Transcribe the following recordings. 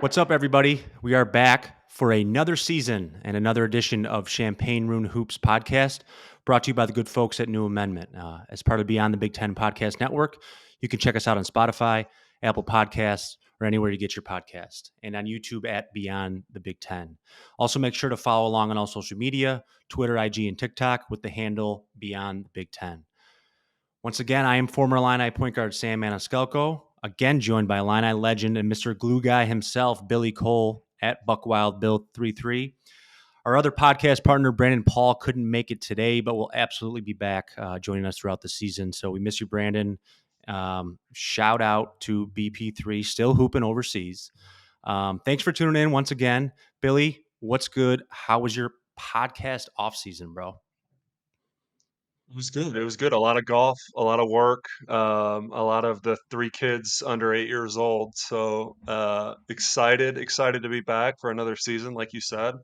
What's up, everybody? We are back for another season and another edition of Champaign Room Hoops podcast, brought to you by the good folks at New Amendment. As part of Beyond the Big Ten Podcast Network, you can check us out on Spotify, Apple Podcasts, or anywhere you get your podcast, and on YouTube at Beyond the Big Ten. Also, make sure to follow along on all social media, Twitter, IG, and TikTok with the handle Beyond the Big Ten. Once again, I am former Illini point guard Sam Maniscalco, again joined by Illini legend and Mr. Glue Guy himself, Billy Cole at BuckWildBill33. Our other podcast partner, Brandon Paul, couldn't make it today, but will absolutely be back joining us throughout the season. So we miss you, Brandon. Shout out to BP3, still hooping overseas. Thanks for tuning in once again. Billy, what's good? How was your podcast off season, bro? It was good. It was good. A lot of golf, a lot of work, a lot of the three kids under 8 years old. So excited to be back for another season, like you said.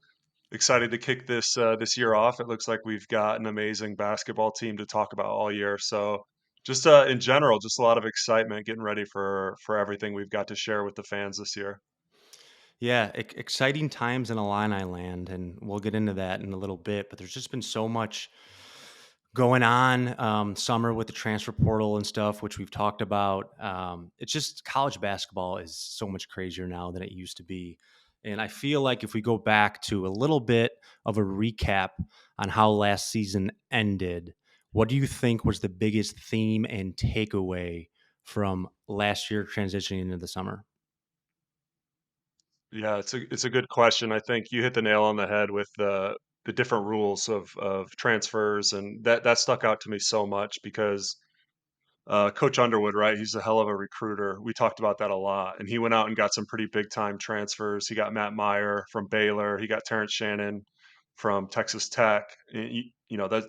Excited to kick this year off. It looks like we've got an amazing basketball team to talk about all year. So just in general, just a lot of excitement, getting ready for everything we've got to share with the fans this year. Yeah, exciting times in Illini land, and we'll get into that in a little bit. But there's just been so much going on summer with the transfer portal and stuff, which we've talked about. It's just college basketball is so much crazier now than it used to be. And I feel like if we go back to a little bit of a recap on how last season ended, what do you think was the biggest theme and takeaway from last year transitioning into the summer? Yeah, it's a good question. I think you hit the nail on the head with the different rules of transfers, and that stuck out to me so much because Coach Underwood, right? He's a hell of a recruiter. We talked about that a lot, and he went out and got some pretty big time transfers. He got Matt Meyer from Baylor. He got Terrence Shannon from Texas Tech. And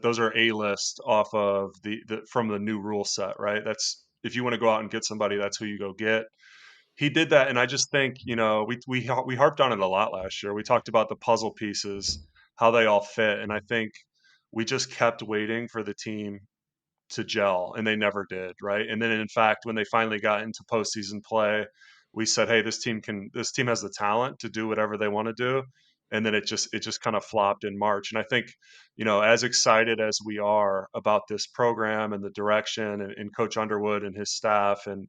those are A list off of the from the new rule set, right? That's if you want to go out and get somebody, that's who you go get. He did that, and I just think, we harped on it a lot last year. We talked about the puzzle pieces, how they all fit, and I think we just kept waiting for the team to gel, and they never did, right? And then, in fact, when they finally got into postseason play, we said, "Hey, this team has the talent to do whatever they want to do." And then it just kind of flopped in March. And I think, as excited as we are about this program and the direction and Coach Underwood and his staff and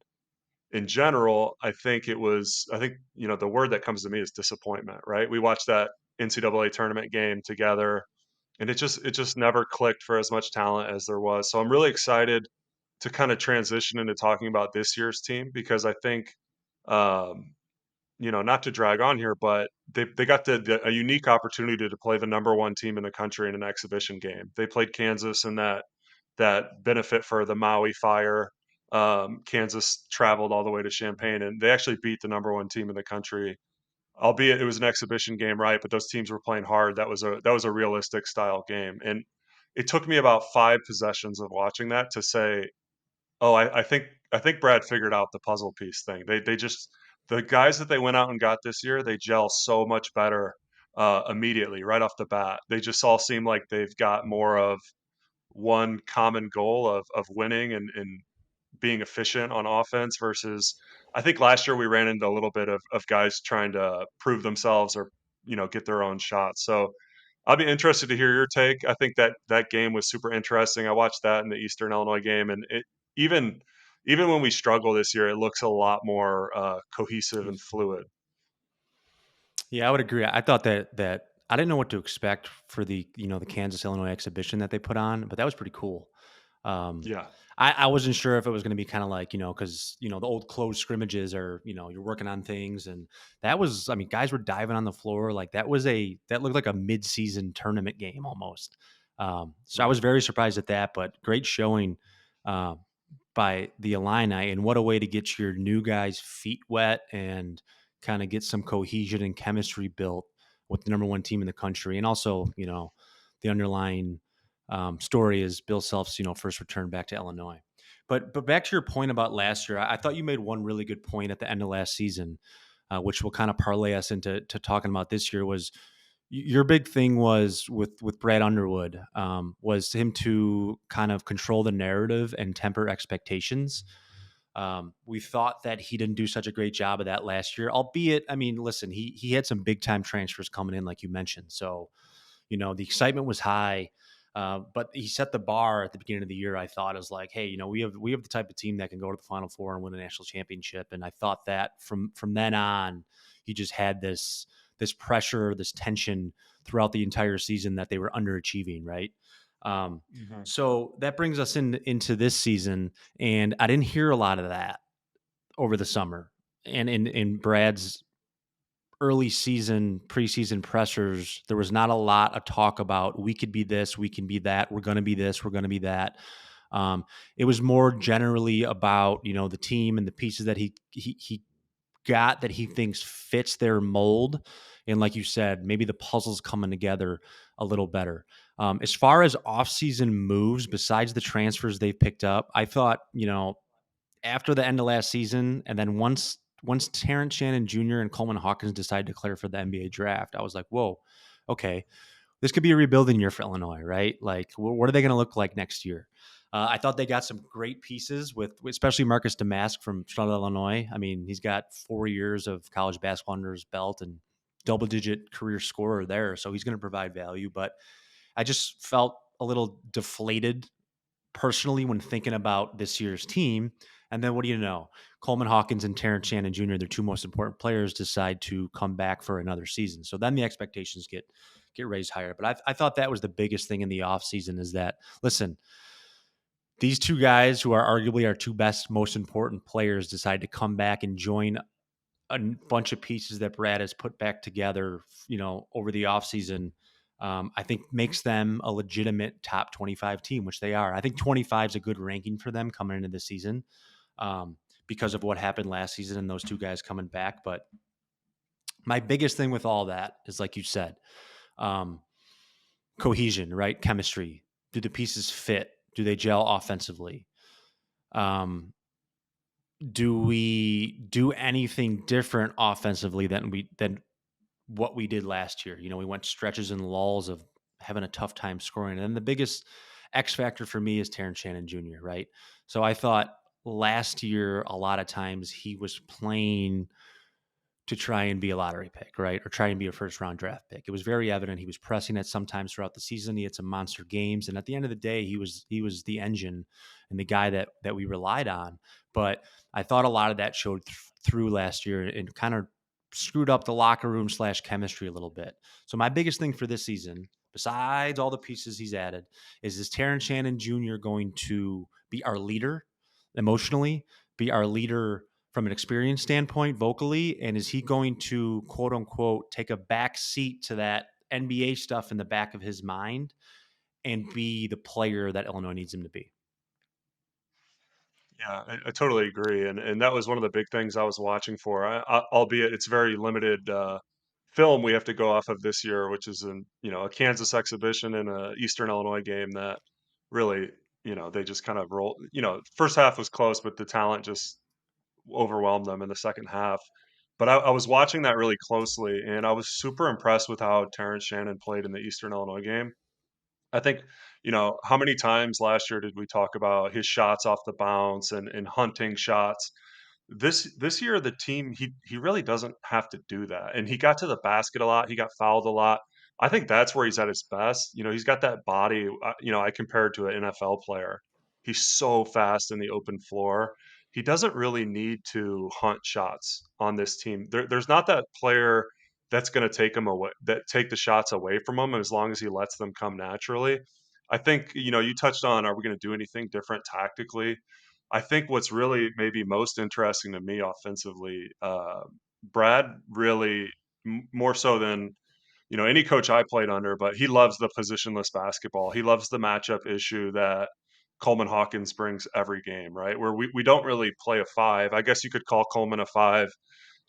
in general, I think the word that comes to me is disappointment, right? We watched that NCAA tournament game together, and it just never clicked for as much talent as there was. So I'm really excited to kind of transition into talking about this year's team because I think, um, not to drag on here, but they got a unique opportunity to play the number one team in the country in an exhibition game. They played Kansas in that benefit for the Maui Fire. Kansas traveled all the way to Champaign, and they actually beat the number one team in the country. Albeit it was an exhibition game, right? But those teams were playing hard. That was a realistic style game, and it took me about 5 possessions of watching that to say, "Oh, I think Brad figured out the puzzle piece thing." They just the guys that they went out and got this year, they gel so much better immediately right off the bat. They just all seem like they've got more of one common goal of winning and being efficient on offense versus I think last year we ran into a little bit of guys trying to prove themselves or get their own shots. So I'll be interested to hear your take. I think that game was super interesting. I watched that in the Eastern Illinois game, and it even even when we struggle this year, it looks a lot more cohesive and fluid. Yeah, I would agree. I thought that I didn't know what to expect for the Kansas Illinois exhibition that they put on, but that was pretty cool. Um, Yeah. I wasn't sure if it was going to be kind of like because the old closed scrimmages are you're working on things, and that was I mean guys were diving on the floor like that looked like a mid season tournament game almost. So I was Mhm. very surprised at that, but great showing uh, by the Illini, and what a way to get your new guys' feet wet and kind of get some cohesion and chemistry built with the number one team in the country. And also, the underlying story is Bill Self's, first return back to Illinois. But back to your point about last year, I thought you made one really good point at the end of last season, which will kind of parlay us into talking about this year. Was your big thing was with Brad Underwood was him to kind of control the narrative and temper expectations. We thought that he didn't do such a great job of that last year, albeit, I mean, listen, he had some big time transfers coming in, like you mentioned. So, the excitement was high, but he set the bar at the beginning of the year. I thought is like, hey, we have the type of team that can go to the Final Four and win a national championship. And I thought that from then on, he just had this pressure, this tension throughout the entire season that they were underachieving, right? Um, Mhm. so that brings us into this season, and I didn't hear a lot of that over the summer. And in Brad's early season preseason pressers, there was not a lot of talk about we could be this, we can be that, we're going to be this, we're going to be that. It was more generally about the team and the pieces that he got that he thinks fits their mold, and like you said, maybe the puzzle's coming together a little better. As far as offseason moves, besides the transfers they've picked up, I thought after the end of last season, and then once Terrence Shannon Jr. and Coleman Hawkins decided to declare for the NBA draft, I was like, whoa, okay, this could be a rebuilding year for Illinois, right? Like, what are they going to look like next year? I thought they got some great pieces with especially Marcus Damask from Charlotte, Illinois. I mean, he's got 4 years of college basketball under his belt and double-digit career scorer there, so he's going to provide value. But I just felt a little deflated personally when thinking about this year's team. And then what do you know? Coleman Hawkins and Terrence Shannon Jr., their two most important players, decide to come back for another season. So then the expectations get raised higher. But I thought that was the biggest thing in the offseason is that, listen, these two guys who are arguably our two best, most important players decide to come back and join a bunch of pieces that Brad has put back together, over the offseason. I think makes them a legitimate top 25 team, which they are. I think 25 is a good ranking for them coming into the season, because of what happened last season and those two guys coming back. But my biggest thing with all that is, like you said, um, cohesion, right? Chemistry. Do the pieces fit? Do they gel offensively? Um, do we do anything different offensively than what we did last year? We went stretches and lulls of having a tough time scoring. And then the biggest X factor for me is Terrence Shannon Jr., right? So I thought last year, a lot of times he was playing to try and be a lottery pick, right? Or try and be a first round draft pick. It was very evident he was pressing it sometimes throughout the season. He had some monster games. And at the end of the day, he was the engine and the guy that we relied on. But I thought a lot of that showed through last year and kind of screwed up the locker room / chemistry a little bit. So my biggest thing for this season, besides all the pieces he's added, is Terrence Shannon Jr. going to be our leader emotionally, be our leader from an experience standpoint vocally, and is he going to quote unquote take a back seat to that NBA stuff in the back of his mind and be the player that Illinois needs him to be? Yeah, I totally agree, and that was one of the big things I was watching for. Albeit it's very limited film we have to go off of this year, which is a Kansas exhibition and a Eastern Illinois game that really they just kind of roll. First half was close, but the talent just overwhelmed them in the second half. But I was watching that really closely, and I was super impressed with how Terrence Shannon played in the Eastern Illinois game. I think, how many times last year did we talk about his shots off the bounce and hunting shots? This year, the team he really doesn't have to do that, and he got to the basket a lot. He got fouled a lot. I think that's where he's at his best. He's got that body. I compared to an NFL player. He's so fast in the open floor. He doesn't really need to hunt shots on this team. There's not that player that's going to take him away, that take the shots away from him as long as he lets them come naturally. I think you touched on, are we going to do anything different tactically? I think what's really maybe most interesting to me offensively, Brad really more so than any coach I played under, but he loves the positionless basketball. He loves the matchup issue that Coleman Hawkins brings every game, right? Where we don't really play a five. I guess you could call Coleman a five,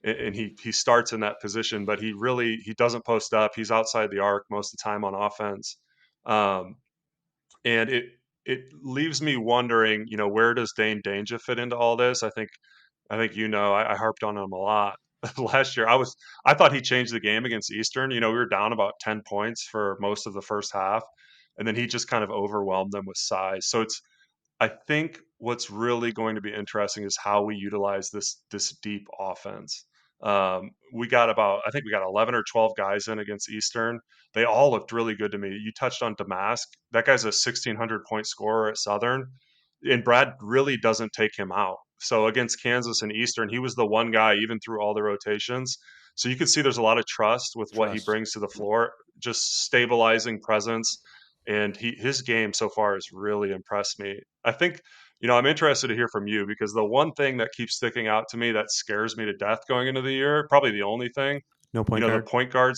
and he starts in that position, but he doesn't post up. He's outside the arc most of the time on offense. Um, and it leaves me wondering, where does Dane Danger fit into all this? I think I harped on him a lot last year. I thought he changed the game against Eastern. We were down about 10 points for most of the first half, and then he just kind of overwhelmed them with size. So I think what's really going to be interesting is how we utilize this deep offense. We got about I think we got 11 or 12 guys in against Eastern. They all looked really good to me. You touched on Damask. That guy's a 1,600 point scorer at Southern, and Brad really doesn't take him out. So against Kansas and Eastern, he was the one guy even through all the rotations. So you can see there's a lot of trust with what he Trust. brings to the floor, just stabilizing presence, and his game so far has really impressed me. I think, I'm interested to hear from you because the one thing that keeps sticking out to me that scares me to death going into the year, probably the only thing, No point guard.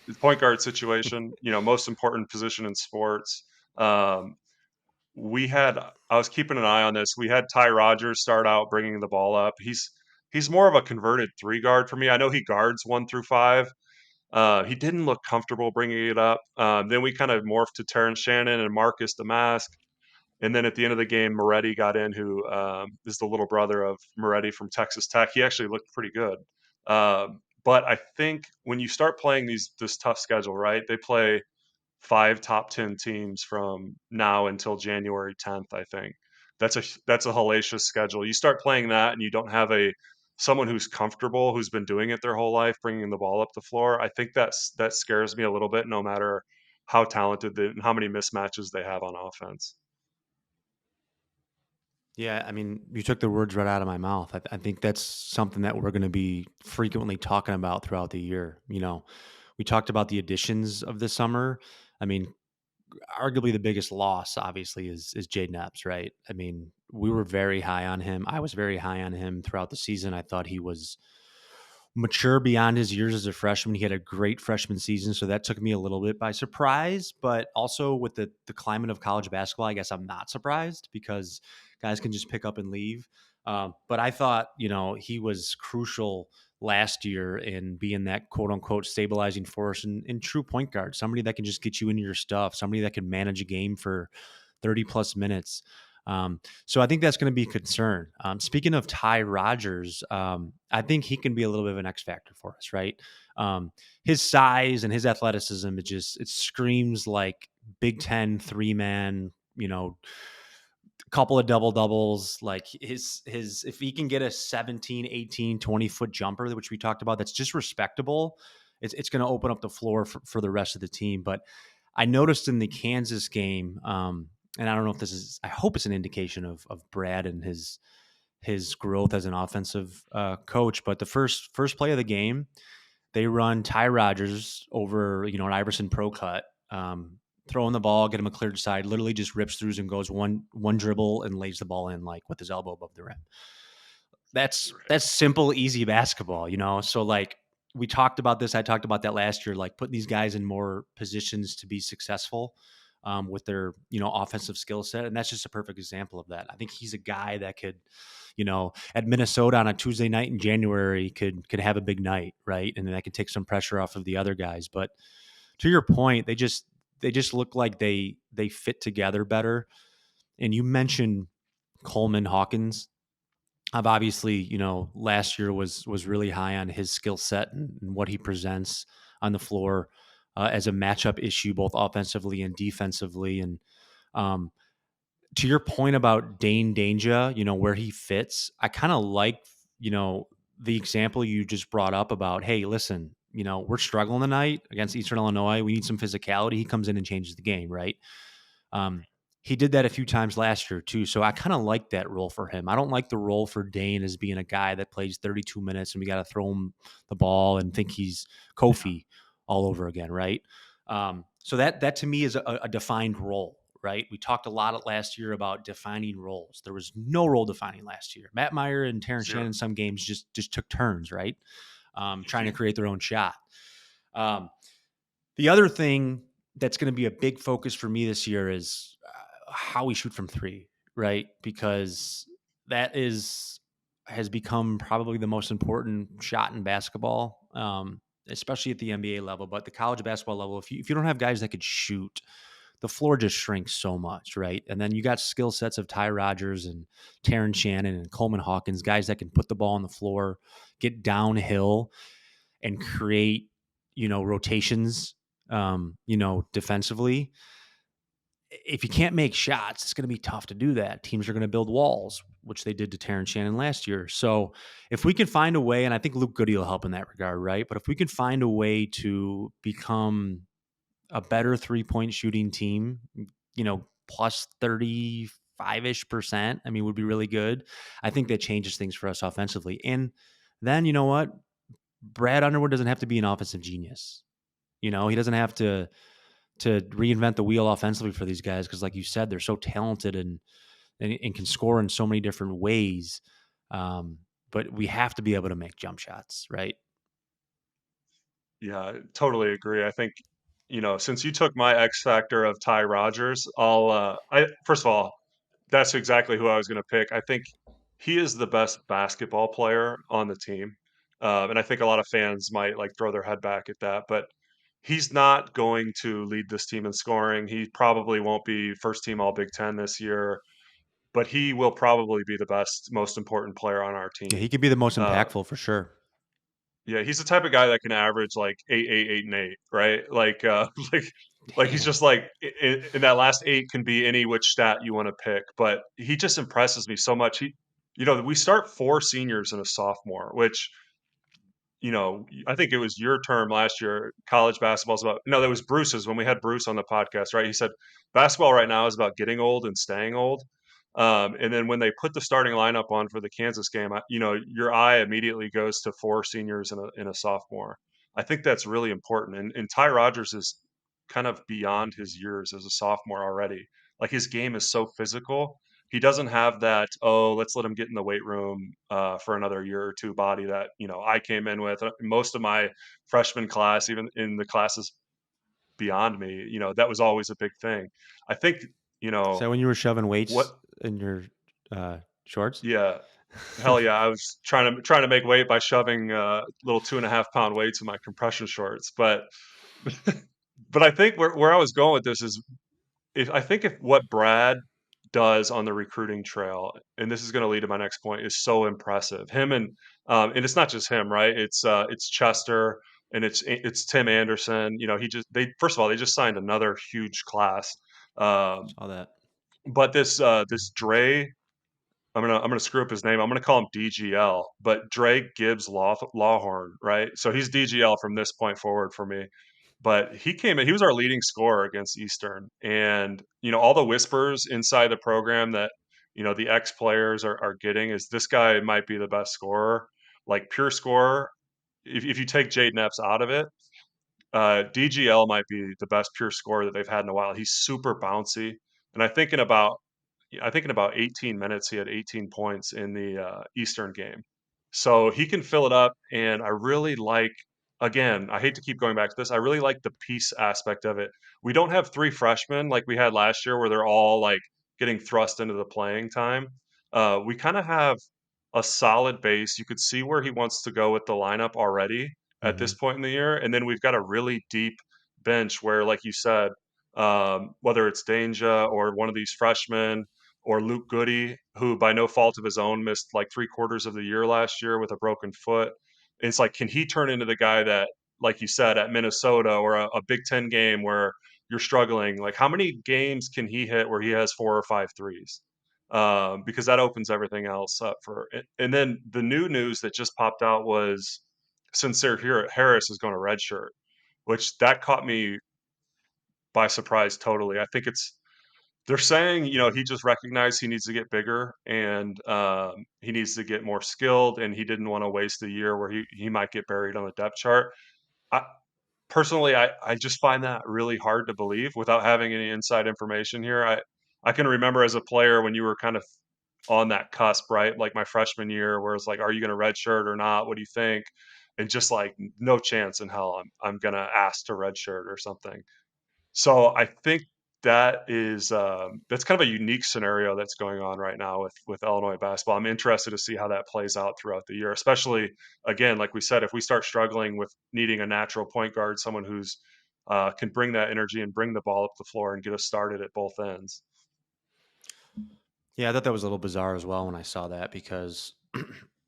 the point guard situation, most important position in sports. Um, I was keeping an eye on this. We had Ty Rogers start out bringing the ball up. He's more of a converted three guard for me. I know he guards 1 through 5. He didn't look comfortable bringing it up. Then we kind of morphed to Terrence Shannon and Marcus Damask. And then at the end of the game, Moretti got in, who is the little brother of Moretti from Texas Tech. He actually looked pretty good. But I think when you start playing this tough schedule, right? They play 5 top 10 teams from now until January 10th, I think. That's a hellacious schedule. You start playing that and you don't have a someone who's comfortable, who's been doing it their whole life, bringing the ball up the floor. I think that scares me a little bit, no matter how talented and how many mismatches they have on offense. Yeah, I mean, you took the words right out of my mouth. I think that's something that we're going to be frequently talking about throughout the year. We talked about the additions of the summer. I mean, arguably the biggest loss, obviously, is Jaden Epps, right? I mean, we were very high on him. I was very high on him throughout the season. I thought he was mature beyond his years as a freshman. He had a great freshman season, so that took me a little bit by surprise. But also with the climate of college basketball, I guess I'm not surprised because guys can just pick up and leave. But I thought, he was crucial last year in being that quote unquote stabilizing force and true point guard, somebody that can just get you into your stuff, somebody that can manage a game for 30 plus minutes. So I think that's going to be a concern. Speaking of Ty Rogers, I think he can be a little bit of an X factor for us, right? His size and his athleticism, it screams like Big Ten 3 man, couple of double doubles. Like his if he can get a 17, 18, 20 foot jumper, which we talked about, that's just respectable. It's going to open up the floor for the rest of the team. But I noticed in the Kansas game, and I don't know if I hope it's an indication of Brad and his growth as an offensive coach. But the first play of the game, they run Ty Rogers over, an Iverson pro cut, throwing the ball, get him a cleared side, literally just rips throughs and goes one dribble and lays the ball in like with his elbow above the rim. That's simple, easy basketball, So like we talked about this, I talked about that last year, like putting these guys in more positions to be successful with their offensive skill set, and that's just a perfect example of that. I think he's a guy that could, at Minnesota on a Tuesday night in January could have a big night, right? And then that could take some pressure off of the other guys. But to your point, they just look like they fit together better. And you mentioned Coleman Hawkins. I've obviously, last year was really high on his skill set and what he presents on the floor as a matchup issue, both offensively and defensively. And um, to your point about Dane Danger, where he fits, I kind of like, the example you just brought up about, hey, listen, we're struggling tonight against Eastern Illinois. We need some physicality. He comes in and changes the game, right? Um, he did that a few times last year too. So I kind of like that role for him. I don't like the role for Dane as being a guy that plays 32 minutes and we got to throw him the ball and think he's Kofi all over again, right? So that to me is a defined role, right? We talked a lot last year about defining roles. There was no role defining last year. Matt Meyer and Terrence Shannon Zero. in some games just took turns, right? Trying to create their own shot. Um, the other thing that's going to be a big focus for me this year is how we shoot from three, right? Because that has become probably the most important shot in basketball, especially at the NBA level, but the college basketball level. If you don't have guys that could shoot, the floor just shrinks so much, right? And then you got skill sets of Ty Rogers and Terrence Shannon and Coleman Hawkins, guys that can put the ball on the floor, get downhill, and create, rotations, defensively. if you can't make shots, it's going to be tough to do that. Teams are going to build walls, which they did to Terrence Shannon last year. So if we can find a way, and I think Luke Goody will help in that regard, right? But if we can find a way to become a better 3-point shooting team, plus 35-ish%, I mean, would be really good. I think that changes things for us offensively. And then, you know what? Brad Underwood doesn't have to be an offensive genius. He doesn't have to reinvent the wheel offensively for these guys because, like you said, they're so talented and can score in so many different ways. But we have to be able to make jump shots, right? Yeah, I totally agree. I think, since you took my X factor of Ty Rodgers, I first of all, that's exactly who I was going to pick. I think he is the best basketball player on the team, and I think a lot of fans might like throw their head back at that, but he's not going to lead this team in scoring. He probably won't be first team All Big Ten this year, but he will probably be the best, most important player on our Yeah, he team. could be the most Uh, impactful for sure. Yeah, he's the type of guy that can average like 8, 8, 8, and 8, right? Like, like, like he's Damn. just like in that last 8 can be any which stat you want to pick, but he just impresses me so much. We start 4 seniors and a sophomore, which I think it was your term last year. College basketball is about no, that was Bruce's when we had Bruce on the podcast, right? He said basketball right now is about getting old and staying old. And then when they put the starting lineup on for the Kansas game, your eye immediately goes to 4 seniors and a sophomore. I think that's really important. And Ty Rodgers is kind of beyond his years as a sophomore already. Like his game is so physical, he doesn't have that, oh, let's let him get in the weight room for another year or two body that, I came in with. Most of my freshman class, even in the classes beyond me, that was always a big thing. I think, you Is that know, when you were shoving what, weights in your shorts? yeah, hell yeah. I was trying to make weight by shoving little 2.5 pound weights in my compression shorts. But I think where I was going with this is if what Brad does on the recruiting trail, and this is going to lead to my next point, is so impressive. Him and it's not just him, right? It's Chester and it's Tim Anderson. They first of all they just signed another huge class. Um, Saw that. but this Dre, I'm gonna screw up his name. I'm gonna call him DGL, but Dre Gibbs Lawhorn, right? So he's DGL from this point forward for me. But he came in, he was our leading scorer against Eastern. And, all the whispers inside the program that, the ex players are getting is this guy might be the best scorer, like pure scorer. If you take Jaden Epps out of it, DGL might be the best pure scorer that they've had in a while. He's super bouncy. And I think in about 18 minutes, he had 18 points in the Eastern game. So he can fill it up. And I really like, again, I hate to keep going back to this. I really like the piece aspect of it. We don't have 3 freshmen like we had last year where they're all like getting thrust into the playing time. We kind of have a solid base. You could see where he wants to go with the lineup already at Mm-hmm. this point in the year. And then we've got a really deep bench where, like you said, whether it's Danja or one of these freshmen or Luke Goody, who by no fault of his own missed like 3/4 of the year last year with a broken foot. It's like, can he turn into the guy that, like you said, at Minnesota or a Big Ten game where you're struggling? Like, how many games can he hit where he has 4 or 5 threes? Because that opens everything else up for it. And then the new news that just popped out was Sincere Harris is going to redshirt, which that caught me by surprise totally. I think they're saying, he just recognized he needs to get bigger and he needs to get more skilled, and he didn't want to waste a year where he might get buried on the depth chart. I, Personally, I just find that really hard to believe without having any inside information here. I can remember as a player when you were kind of on that cusp, right? Like my freshman year, where it's like, are you going to redshirt or not? What do you think? And just like, no chance in hell I'm gonna ask to redshirt or something. So I think that's kind of a unique scenario that's going on right now with Illinois basketball. I'm interested to see how that plays out throughout the year, especially again, like we said, if we start struggling with needing a natural point guard, someone who's can bring that energy and bring the ball up the floor and get us started at both ends. Yeah, I thought that was a little bizarre as well when I saw that because,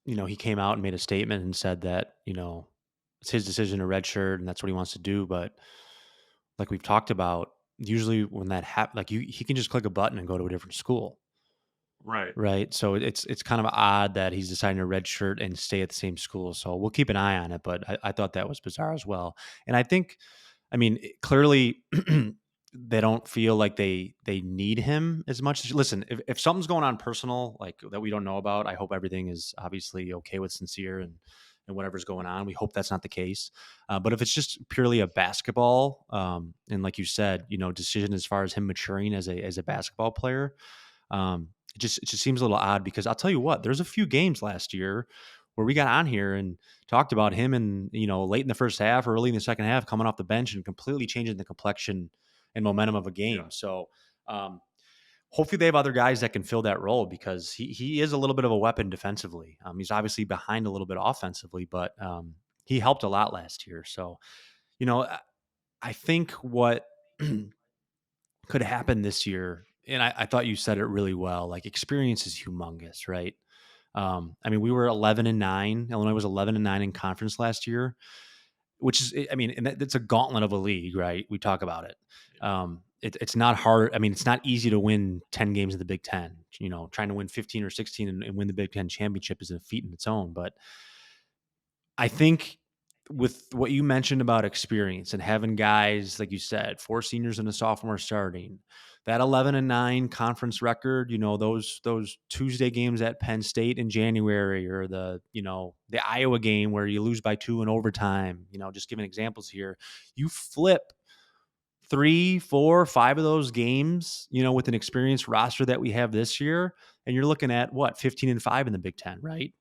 he came out and made a statement and said that, it's his decision to redshirt and that's what he wants to do. But like we've talked about, usually when that happens, like he can just click a button and go to a different school. Right. Right, so it's kind of odd that he's deciding to redshirt and stay at the same school, so we'll keep an eye on it, but I thought that was bizarre as well, and I think, I mean, clearly, they don't feel like they need him as much. Listen, if something's going on personal, like, that we don't know about, I hope everything is obviously okay with Sincere and whatever's going on. We hope that's not the case, but if it's just purely a basketball, and like you said, decision as far as him maturing as a basketball player, it just seems a little odd because I'll tell you what, there's a few games last year where we got on here and talked about him and late in the first half, early in the second half, coming off the bench and completely changing the complexion and momentum of a Yeah. game. So um, hopefully they have other guys that can fill that role because he is a little bit of a weapon defensively. He's obviously behind a little bit offensively, but he helped a lot last year. So you know, I I think what could happen this year, and I thought you said it really well. Like, experience is humongous, right? I mean, we were 11-9. Illinois was 11-9 in conference last year, which is, I mean, and that's a gauntlet of a league, right? We talk about it. It's not hard. I mean, it's not easy to win 10 games in the Big Ten. Trying to win 15 or 16 and win the Big Ten championship is a feat in its own. But I think with what you mentioned about experience and having guys, like you said, four seniors and a sophomore starting, that 11-9 conference record, those Tuesday games at Penn State in January, or the Iowa game where you lose by 2 in overtime, just giving examples here. You flip 3, 4, 5 of those games, with an experienced roster that we have this year, and you're looking at what, 15-5 in the Big Ten, right?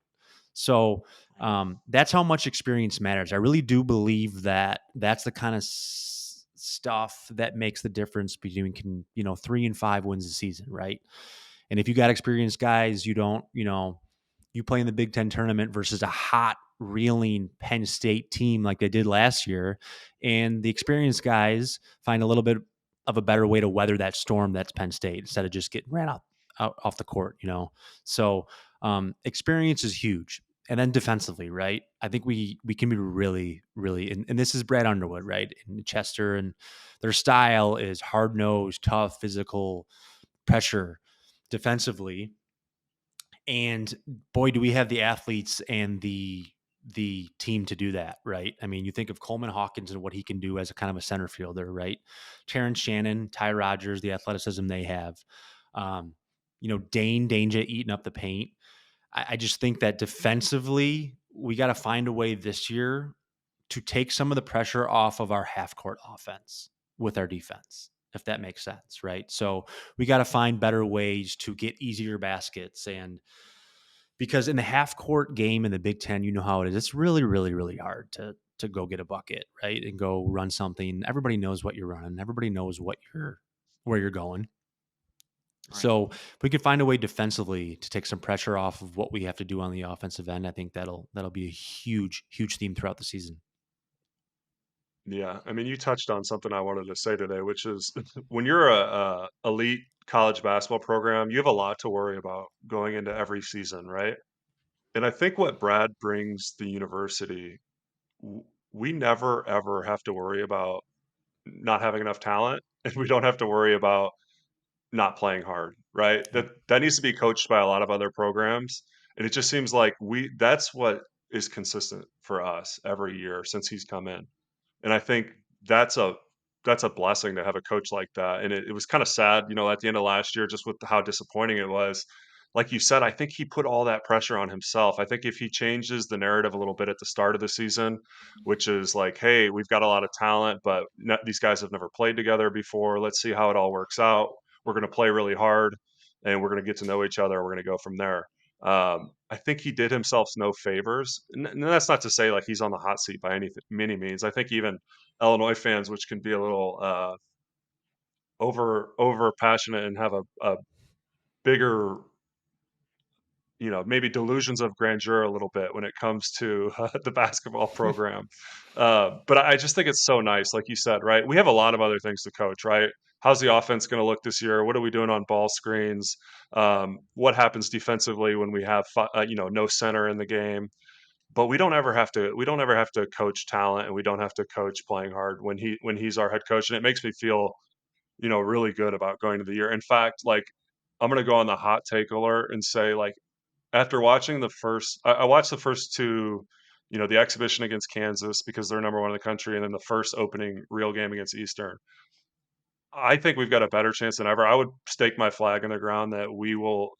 So that's how much experience matters. I really do believe that that's the kind of stuff that makes the difference between 3 and 5 wins a season, right? And if you got experienced guys, you don't, you play in the Big Ten tournament versus a hot, reeling Penn State team like they did last year, and the experienced guys find a little bit of a better way to weather that storm that's Penn State instead of just getting ran out off the court, So experience is huge. And then defensively, right? I think we can be really, really, and this is Brad Underwood, right? And Chester, and their style is hard nosed, tough, physical, pressure defensively. And boy, do we have the athletes and the team to do that, right? I mean, you think of Coleman Hawkins and what he can do as a kind of a center fielder, right? Terrence Shannon, Ty Rogers, the athleticism they have. Um, Dane Danger eating up the paint. I just think that defensively, we got to find a way this year to take some of the pressure off of our half court offense with our defense, if that makes sense, right? So we got to find better ways to get easier baskets. And because in the half court game in the Big Ten, you know how it is. It's really, really, really hard to go get a bucket, right? And go run something. Everybody knows what you're running. Everybody knows where you're going. Right. So if we could find a way defensively to take some pressure off of what we have to do on the offensive end, I think that'll be a huge, huge theme throughout the season. Yeah. I mean, you touched on something I wanted to say today, which is when you're a elite college basketball program, you have a lot to worry about going into every season, right? And I think what Brad brings the university, w- we never ever have to worry about not having enough talent, and we don't have to worry about not playing hard, right? Yep. That needs to be coached by a lot of other programs, and it just seems like we that's what is consistent for us every year since he's come in. And I think that's a that's a blessing to have a coach like that. And it was kind of sad, at the end of last year, just with how disappointing it was. Like you said, I think he put all that pressure on himself. I think if he changes the narrative a little bit at the start of the season, which is like, hey, we've got a lot of talent, but these guys have never played together before. Let's see how it all works out. We're going to play really hard and we're going to get to know each other. We're going to go from there. I think he did himself no favors. And that's not to say like he's on the hot seat by many means. I think even Illinois fans, which can be a little over passionate and have a bigger, maybe delusions of grandeur a little bit when it comes to the basketball program. But I just think it's so nice, like you said, right? We have a lot of other things to coach, right? How's the offense going to look this year? What are we doing on ball screens? What happens defensively when we have no center in the game? But we don't ever have to. We don't ever have to coach talent, and we don't have to coach playing hard when he's our head coach. And it makes me feel really good about going to the year. In fact, like, I'm gonna go on the hot take alert and say, like, after watching I watched the first two, the exhibition against Kansas because they're number one in the country, and then the first opening real game against Eastern. I think we've got a better chance than ever. I would stake my flag in the ground that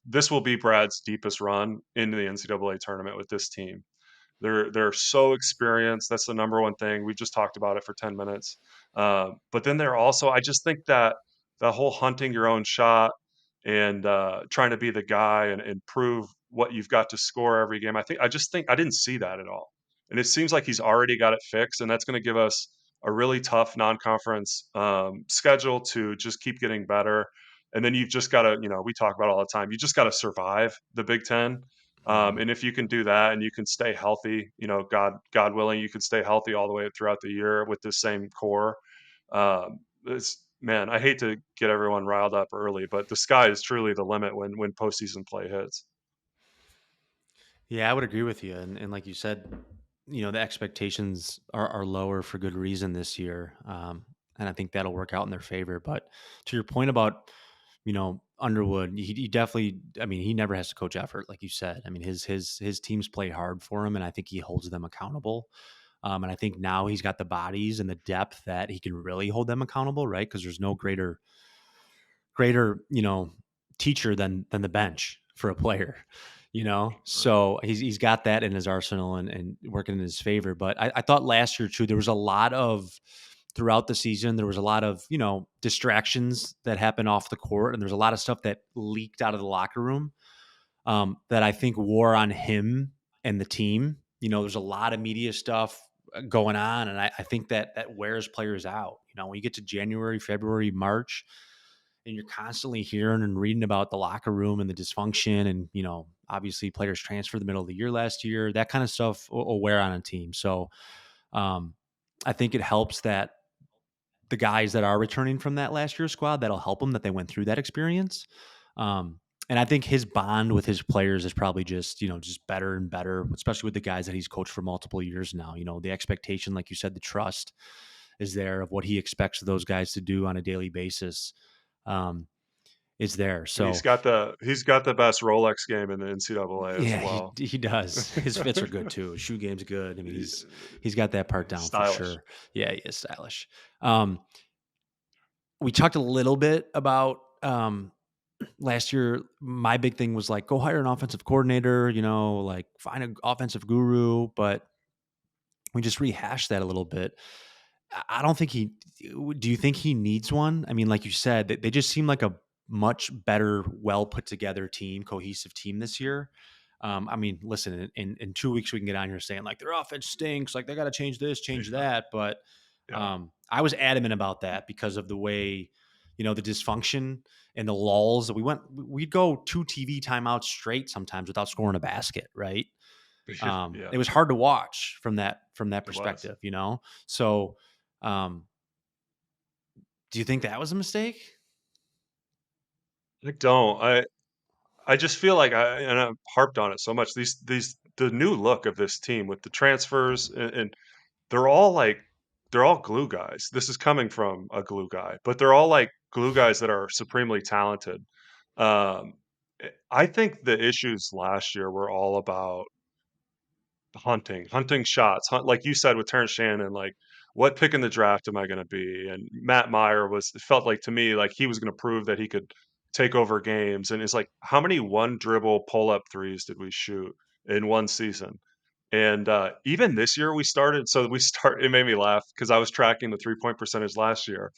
this will be Brad's deepest run into the NCAA tournament with this team. They're so experienced. That's the number one thing. We just talked about it for 10 minutes. But then they're also, I just think that the whole hunting your own shot and trying to be the guy and prove what you've got to score every game. I just think I didn't see that at all. And it seems like he's already got it fixed, and that's going to give us a really tough non-conference schedule to just keep getting better. And then you've just got to, we talk about all the time. You just got to survive the Big Ten, Mhm. and if you can do that and you can stay healthy, God willing, you can stay healthy all the way throughout the year with the same core. Man, I hate to get everyone riled up early, but the sky is truly the limit when postseason play hits. Yeah, I would agree with you. And like you said, the expectations are lower for good reason this year. And I think that'll work out in their favor. But to your point about, Underwood, he definitely, I mean, he never has to coach effort, like you said. I mean, his teams play hard for him, and I think he holds them accountable. And I think now he's got the bodies and the depth that he can really hold them accountable, right? Because there's no greater, teacher than the bench for a player, Right. So he's got that in his arsenal and working in his favor. But I thought last year too, there was a lot of throughout the season, there was a lot of, distractions that happened off the court, and there's a lot of stuff that leaked out of the locker room, that I think wore on him and the team. There's a lot of media stuff going on, and I think that wears players out. When you get to January, February, March, and you're constantly hearing and reading about the locker room and the dysfunction, and obviously players transferred the middle of the year last year, that kind of stuff will wear on a team. So um, I think it helps that the guys that are returning from that last year's squad, that'll help them, that they went through that experience. um, and I think his bond with his players is probably just better and better, especially with the guys that he's coached for multiple years now. The expectation, like you said, the trust is there of what he expects those guys to do on a daily basis. Um, is there. And he's So got the best Rolex game in the NCAA as yeah, he well. he does. His fits are good too. His shoe game's good. I mean, he's got that part down for Stylish. sure. Yeah, he is stylish. Um, we talked a little bit about last year. My big thing was like, go hire an offensive coordinator. Like find an offensive guru. But we just rehashed that a little bit. I don't think he. Do you think he needs one? I mean, like you said, they just seem like a much better, well put together team, cohesive team this year. I mean, listen, in 2 weeks we can get on here saying like their offense stinks, like they got to change this, change Yeah. that. But Yeah. I was adamant about that because of the way, the dysfunction and the lulls that we'd go 2 TV timeouts straight sometimes without scoring a basket, right? Yeah, It was hard to watch from that it was. perspective. So, um, do you think that was a mistake? I don't. I just feel like I've harped on it so much. The new look of this team with the transfers, and they're all like they're all glue guys. This is coming from a glue guy, but they're all like glue guys that are supremely talented. Um, I think the issues last year were all about hunting shots, like you said with Terrence Shannon, like what pick in the draft am I going to be? And Matt Meyer it felt like to me like he was going to prove that he could take over games. And it's like, how many one dribble pull up threes did we shoot in one season? And even this year we started. So we start. It made me laugh because I was tracking the 3-point percentage last year.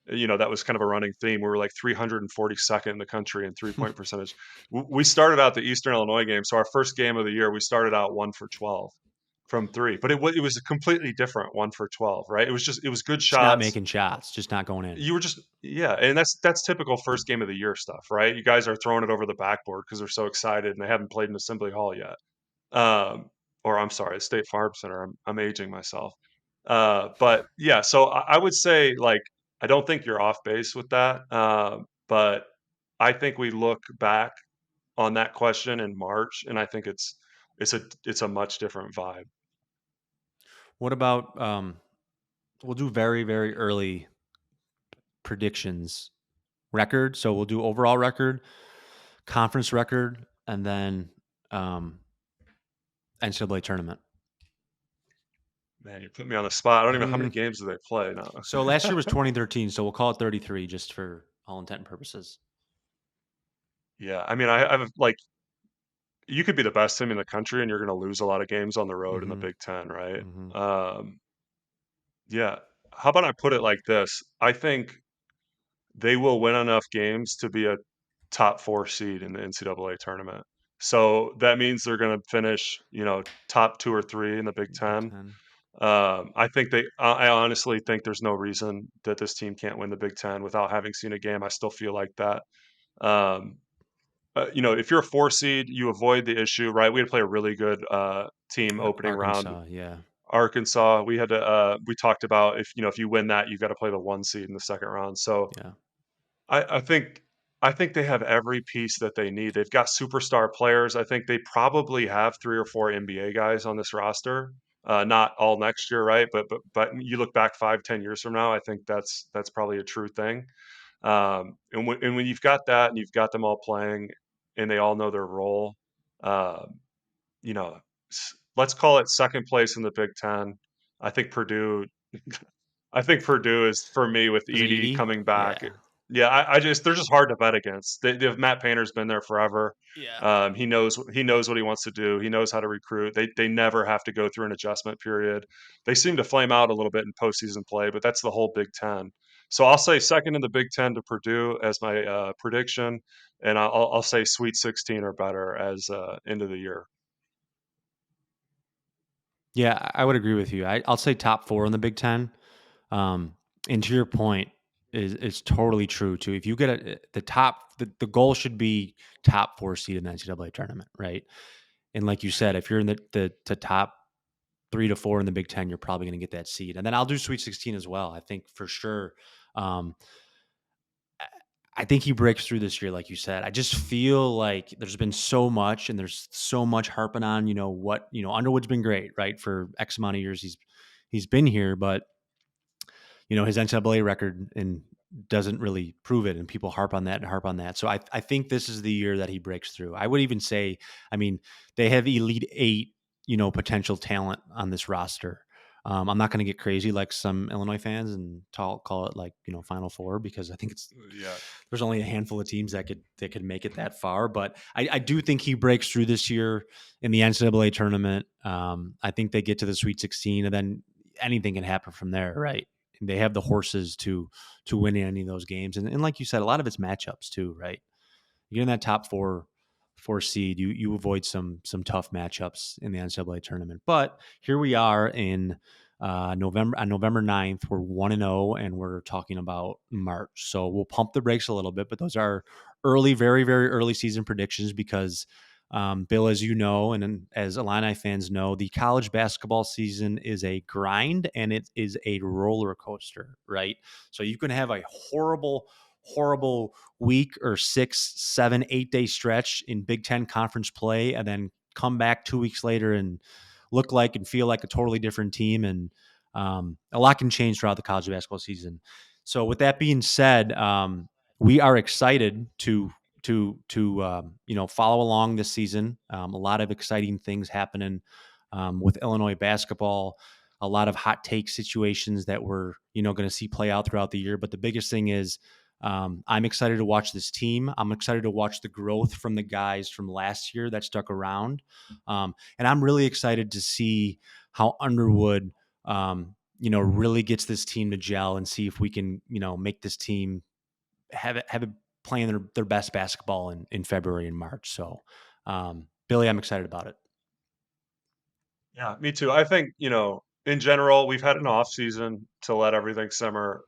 That was kind of a running theme. We were like 342nd in the country in 3-point percentage. We started out the Eastern Illinois game. So our first game of the year, we started out 1 for 12 from three, but it was a completely different 1 for 12, right? It was good Just not shots. making shots, just not going in. You were just yeah, and that's typical first game of the year stuff, right? You guys are throwing it over the backboard because they're so excited and they haven't played in Assembly Hall yet. Um, or I'm sorry, State Farm Center. I'm aging myself. But yeah, so I would say like I don't think you're off base with that. But I think we look back on that question in March, and I think it's a much different vibe. What about we'll do very, very early predictions record. So we'll do overall record, conference record, and then NCAA tournament. Man, you put me on the spot. I don't even know how many games do they play now. So last year was 2013, so we'll call it 33 just for all intent and purposes. Yeah, I mean, I've like you could be the best team in the country and you're going to lose a lot of games on the road in the Mm-hmm. Big Ten, right? Mm-hmm. Yeah. How about I put it like this? I think they will win enough games to be a top 4 seed in the NCAA tournament. So that means they're going to finish, top 2 or 3 in the Big Big Ten. Ten. I honestly think there's no reason that this team can't win the Big Ten without having seen a game. I still feel like that. Um, if you're a 4 seed, you avoid the issue, right? We had to play a really good team opening round. Arkansas, yeah. Arkansas, we talked about if you win that, you've got to play the 1 seed in the second round. So Yeah. I think they have every piece that they need. They've got superstar players. I think they probably have 3 or 4 NBA guys on this roster. Not all next year, right? But you look back 5, 10 years from now, I think that's probably a true thing. And when you've got that and you've got them all playing and they all know their role, uh, you know, let's call it second place in the Big Ten. I think Purdue I think Purdue is for me with Is it Edie Edie? coming back. Yeah. Yeah, I just they're just hard to bet against. Matt Painter's been there forever. Yeah. He knows what he wants to do. He knows how to recruit. They never have to go through an adjustment period. They seem to flame out a little bit in postseason play, but that's the whole Big Ten. So I'll say second in the Big Ten to Purdue as my prediction, and I'll say Sweet 16 or better as end of the year. Yeah, I would agree with you. I'll say top 4 in the Big Ten. Um, and to your point, is totally true too. If you get the top, the goal should be top 4 seed in the NCAA tournament, right? And like you said, if you're in the top 3 to 4 in the Big Ten, you're probably going to get that seed. And then I'll do Sweet 16 as well. I think for sure. Um, I think he breaks through this year, like you said. I just feel like there's been so much, and there's so much harping on, Underwood's been great, right? For X amount of years, he's been here, but his NCAA record and doesn't really prove it, and people harp on that and harp on that. So I think this is the year that he breaks through. I would even say, I mean, they have Elite Eight, potential talent on this roster. I'm not going to get crazy like some Illinois fans and call it like Final Four, because I think Yeah. there's only a handful of teams that could make it that far. But I do think he breaks through this year in the NCAA tournament. I think they get to the Sweet 16, and then anything can happen from there, right? And they have the horses to win any of those games, and like you said, a lot of it's matchups too, right? You get in that top four seed, you avoid some tough matchups in the NCAA tournament. But here we are in November 9th. We're 1-0, and we're talking about March. So we'll pump the brakes a little bit, but those are early, very, very early season predictions because Bill, as you know, and as Illini fans know, the college basketball season is a grind and it is a roller coaster, right? So you can have a horrible week or 6, 7, 8 day stretch in Big Ten conference play, and then come back 2 weeks later and look like and feel like a totally different team. And a lot can change throughout the college basketball season. So with that being said, we are excited to follow along this season. A lot of exciting things happening with Illinois basketball. A lot of hot take situations that we're going to see play out throughout the year. But the biggest thing is I'm excited to watch this team. I'm excited to watch the growth from the guys from last year that stuck around, and I'm really excited to see how Underwood really gets this team to gel and see if we can make this team have it playing their best basketball in February and March. So, Billy, I'm excited about it. Yeah, me too. I think, in general, we've had an off season to let everything simmer.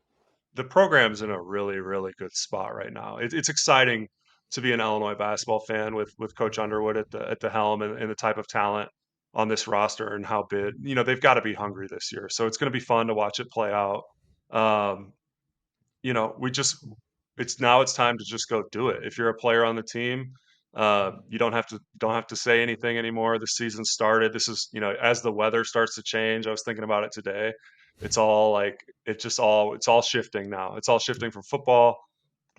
The program's in a really, really good spot right now. It's exciting to be an Illinois basketball fan with Coach Underwood at the helm and the type of talent on this roster and how big, they've got to be hungry this year. So it's going to be fun to watch it play out. Um, we just it's time to just go do it. If you're a player on the team, you don't have to say anything anymore. The season started. This is as the weather starts to change. I was thinking about it today. It's all like it's all shifting now. It's all shifting from football.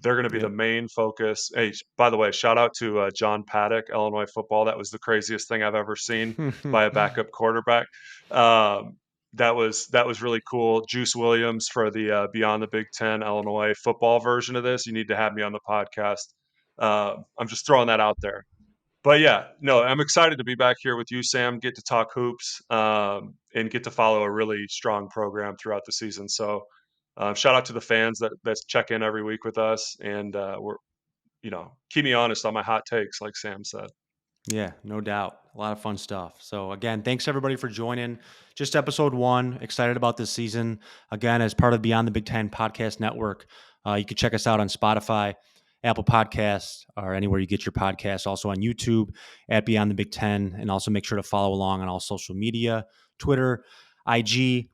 They're going to be the Yep. main focus. Hey, by the way, shout out to John Paddock, Illinois football. That was the craziest thing I've ever seen by a backup quarterback. Um, that was really cool. Juice Williams for the Beyond the Big Ten Illinois football version of this. You need to have me on the podcast. I'm just throwing that out there. But yeah, no, I'm excited to be back here with you, Sam. Get to talk hoops and get to follow a really strong program throughout the season. So, shout out to the fans that check in every week with us, and we're keep me honest on my hot takes, like Sam said. Yeah, no doubt. A lot of fun stuff. So, again, thanks everybody for joining. Just episode 1. Excited about this season. Again, as part of Beyond the Big Ten Podcast Network, you can check us out on Spotify, Apple Podcasts, or anywhere you get your podcasts. Also on YouTube at Beyond the Big Ten. And also make sure to follow along on all social media, Twitter, IG,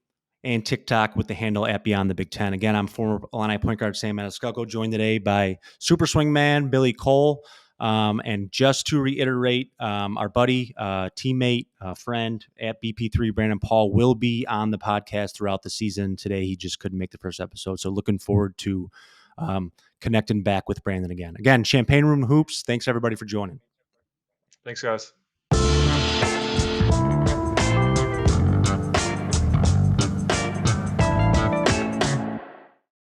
and TikTok with the handle at Beyond the Big Ten. Again, I'm former Illini point guard Sam Maniscalco, joined today by Super Swingman Billy Cole. And just to reiterate, our buddy, teammate, friend at BP3, Brandon Paul, will be on the podcast throughout the season. Today, he just couldn't make the first episode. So looking forward to connecting back with Brandon again. Again, Champaign Room Hoops. Thanks, everybody, for joining. Thanks, guys.